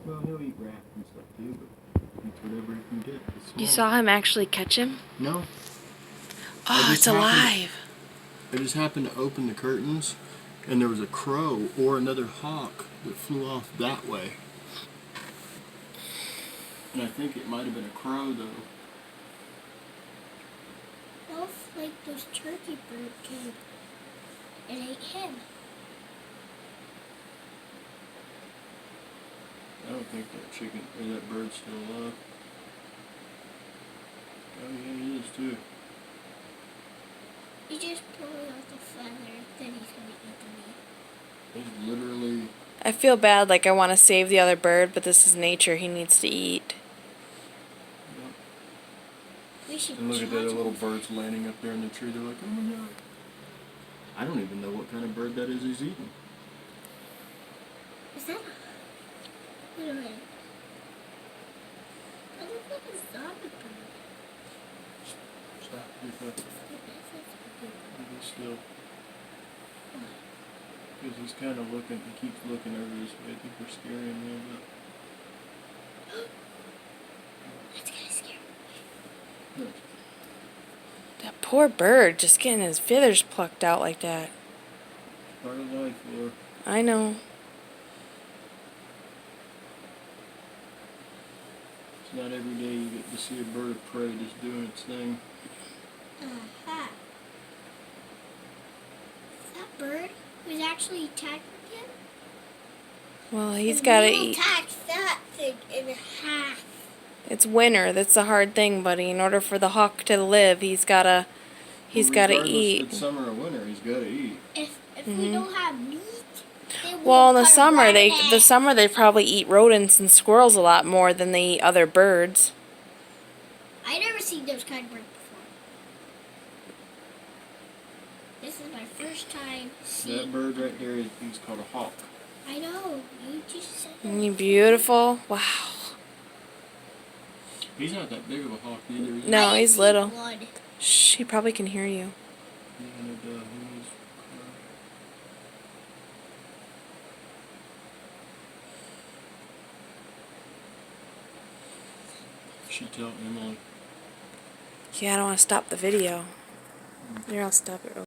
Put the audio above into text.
Well, he'll eat rats and stuff too, but eats whatever he can get. You saw him actually catch him? No. Oh, it's alive. I just happened to open the curtains, and there was a crow or another hawk that flew off that way. And I think it might have been a crow, though. What if, like, those turkey bird came and ate him? I don't think that chicken or that bird's still alive. Oh yeah, he is too. He just pulled out the feather, then he's gonna eat the meat. He's literally. I feel bad, like I want to save the other bird, but this is nature. He needs to eat. Yep. We should. And look at that little bird's landing up there in the tree. They're like, oh my god. I don't even know what kind of bird that is he's eating. Is that? Wait a minute. That looks like a zombie bird. Stop. Be still. Because he's kind of looking, he keeps looking over this way. I think we're scaring him a little bit. That's kind of scary. No. That poor bird just getting his feathers plucked out like that. Part of life, Laura. I know. It's not every day you get to see a bird of prey just doing its thing. Uh-huh. That bird was actually attacking him? Well, he's got to eat. Attacked that thing in half. It's winter. That's the hard thing, buddy. In order for the hawk to live, he's got to Regardless eat. if it's summer or winter, he's got to eat. If we don't have meat, then Well, in the cut summer, right they probably eat rodents and squirrels a lot more than they eat other birds. I never seen those kind of birds before. This is my first time seeing. That bird right there he's called a hawk. I know. You just said that. Isn't he beautiful? Wow. He's not that big of a hawk either. Is he? No, I he's see little. blood. Shh, he probably can hear you. Yeah, no doubt. Should tell Emily. Yeah, I don't want to stop the video. Here, I'll stop it real